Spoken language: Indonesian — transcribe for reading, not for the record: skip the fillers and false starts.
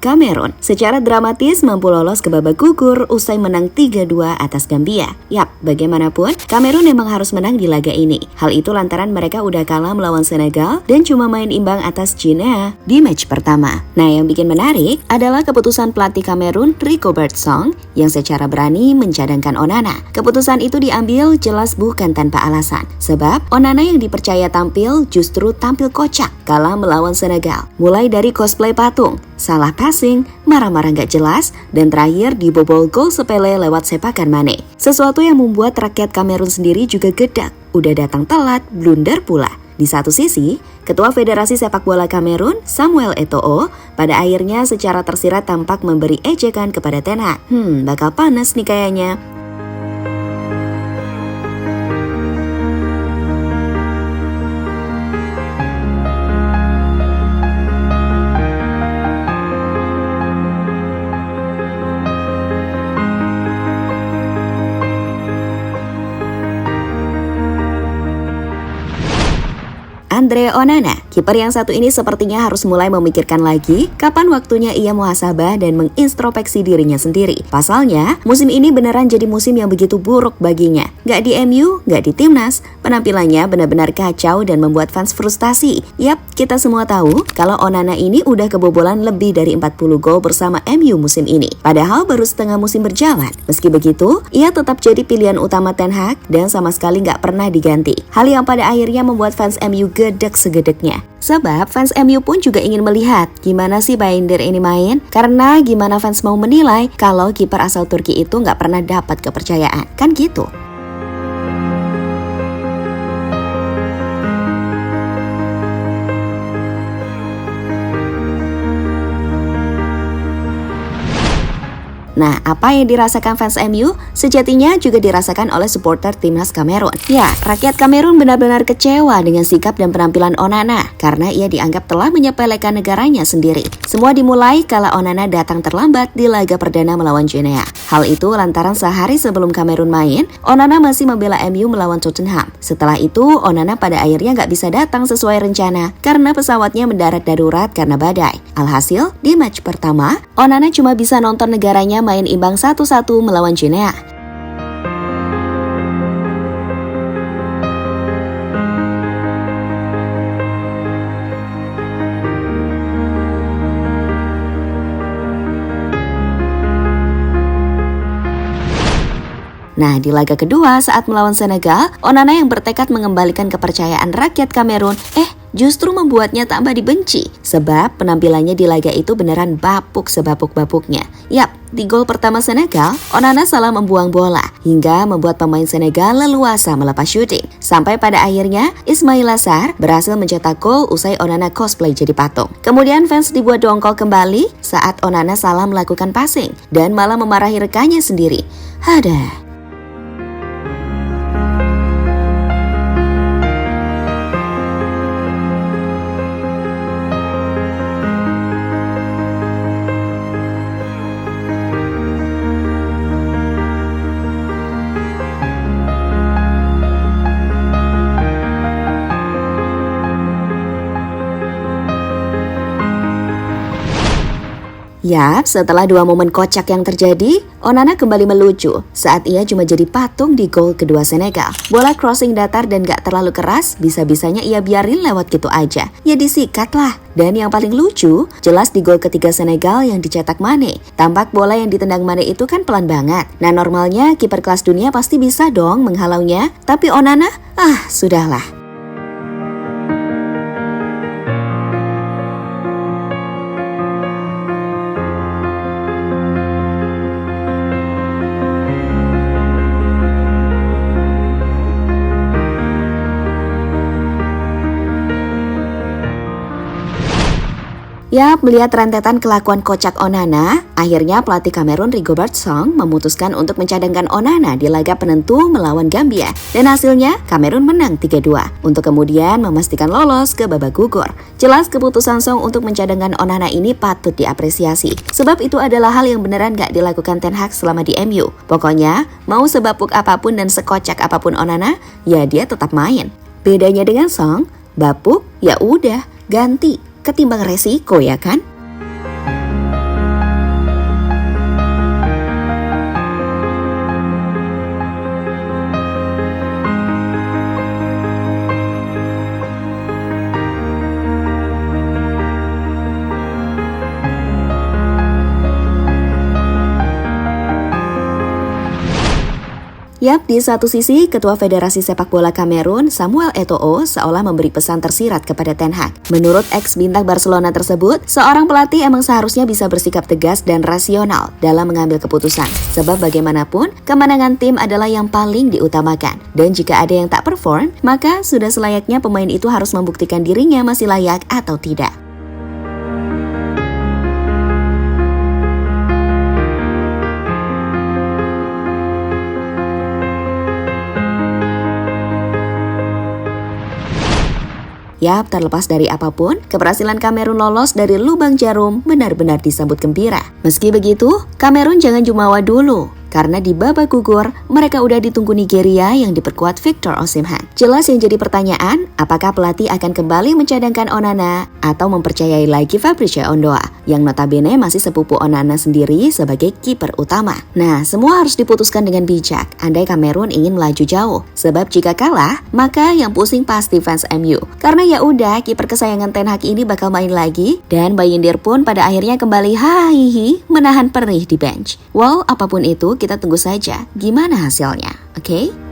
Kamerun secara dramatis mampu lolos ke babak gugur usai menang 3-2 atas Gambia. Yap, bagaimanapun, Kamerun memang harus menang di laga ini. Hal itu lantaran mereka udah kalah melawan Senegal dan cuma main imbang atas Guinea di match pertama. Nah, yang bikin menarik adalah keputusan pelatih Kamerun, Rigobert Song, yang secara berani mencadangkan Onana. Keputusan itu diambil jelas bukan tanpa alasan, sebab Onana yang dipercaya tampil justru tampil kocak kalah melawan Senegal. Mulai dari cosplay patung, salah passing, marah-marah gak jelas, dan terakhir dibobol gol sepele lewat sepakan Mane. Sesuatu yang membuat rakyat Kamerun sendiri juga gedak. Udah datang telat, blunder pula. Di satu sisi, Ketua Federasi Sepak Bola Kamerun, Samuel Eto'o, pada akhirnya secara tersirat tampak memberi ejekan kepada Ten Hag. Bakal panas nih kayaknya. Andre Onana, kiper yang satu ini sepertinya harus mulai memikirkan lagi kapan waktunya ia muhasabah dan mengintrospeksi dirinya sendiri. Pasalnya, musim ini beneran jadi musim yang begitu buruk baginya. Gak di MU, gak di Timnas, penampilannya benar-benar kacau dan membuat fans frustasi. Yap, kita semua tahu kalau Onana ini udah kebobolan lebih dari 40 gol bersama MU musim ini. Padahal baru setengah musim berjalan. Meski begitu, ia tetap jadi pilihan utama Ten Hag dan sama sekali gak pernah diganti. Hal yang pada akhirnya membuat fans MU gedek segedeknya. Sebab fans MU pun juga ingin melihat gimana sih Bayindir ini main, karena gimana fans mau menilai kalau kiper asal Turki itu nggak pernah dapat kepercayaan, kan gitu. Nah, apa yang dirasakan fans MU sejatinya juga dirasakan oleh supporter timnas Kamerun. Ya, rakyat Kamerun benar-benar kecewa dengan sikap dan penampilan Onana karena ia dianggap telah menyepelekan negaranya sendiri. Semua dimulai kala Onana datang terlambat di laga perdana melawan Guinea. Hal itu lantaran sehari sebelum Kamerun main, Onana masih membela MU melawan Tottenham. Setelah itu, Onana pada akhirnya nggak bisa datang sesuai rencana karena pesawatnya mendarat darurat karena badai. Alhasil, di match pertama, Onana cuma bisa nonton negaranya main imbang 1-1 melawan Guinea. Nah, di laga kedua saat melawan Senegal, Onana yang bertekad mengembalikan kepercayaan rakyat Kamerun, justru membuatnya tambah dibenci. Sebab penampilannya di laga itu beneran bapuk sebapuk-bapuknya. Yap, di gol pertama Senegal, Onana salah membuang bola, hingga membuat pemain Senegal leluasa melepas syuting. Sampai pada akhirnya, Ismaila Sarr berhasil mencetak gol usai Onana cosplay jadi patung. Kemudian fans dibuat dongkol kembali saat Onana salah melakukan passing, dan malah memarahi rekannya sendiri. Hadah. Yap, setelah dua momen kocak yang terjadi, Onana kembali melucu saat ia cuma jadi patung di gol kedua Senegal. Bola crossing datar dan gak terlalu keras, bisa-bisanya ia biarin lewat gitu aja. Ya disikat lah. Dan yang paling lucu, jelas di gol ketiga Senegal yang dicetak Mane. Tampak bola yang ditendang Mane itu kan pelan banget. Nah, normalnya kiper kelas dunia pasti bisa dong menghalaunya. Tapi Onana, sudahlah. Yap, melihat rentetan kelakuan kocak Onana, akhirnya pelatih Kamerun Rigobert Song memutuskan untuk mencadangkan Onana di laga penentu melawan Gambia. Dan hasilnya, Kamerun menang 3-2 untuk kemudian memastikan lolos ke babak gugur. Jelas keputusan Song untuk mencadangkan Onana ini patut diapresiasi. Sebab itu adalah hal yang beneran gak dilakukan Ten Hag selama di MU. Pokoknya, mau sebapuk apapun dan sekocak apapun Onana, ya dia tetap main. Bedanya dengan Song, bapuk, ya udah, ganti. Ketimbang resiko, ya kan? Yap, di satu sisi, Ketua Federasi Sepak Bola Kamerun, Samuel Eto'o, seolah memberi pesan tersirat kepada Ten Hag. Menurut ex-bintang Barcelona tersebut, seorang pelatih emang seharusnya bisa bersikap tegas dan rasional dalam mengambil keputusan. Sebab bagaimanapun, kemenangan tim adalah yang paling diutamakan. Dan jika ada yang tak perform, maka sudah selayaknya pemain itu harus membuktikan dirinya masih layak atau tidak. Yap, terlepas dari apapun, keberhasilan Kamerun lolos dari lubang jarum benar-benar disambut gembira. Meski begitu, Kamerun jangan jumawa dulu. Karena di babak gugur, mereka udah ditunggu Nigeria yang diperkuat Victor Osimhen. Jelas yang jadi pertanyaan, apakah pelatih akan kembali mencadangkan Onana atau mempercayai lagi Fabrizio Ondoa, yang notabene masih sepupu Onana sendiri sebagai kiper utama. Nah, semua harus diputuskan dengan bijak, andai Kamerun ingin melaju jauh. Sebab jika kalah, maka yang pusing pasti fans MU. Karena ya udah, kiper kesayangan Ten Hag ini bakal main lagi, dan Bayindir pun pada akhirnya kembali hahihi menahan perih di bench. Well, apapun itu, kita tunggu saja gimana hasilnya, oke?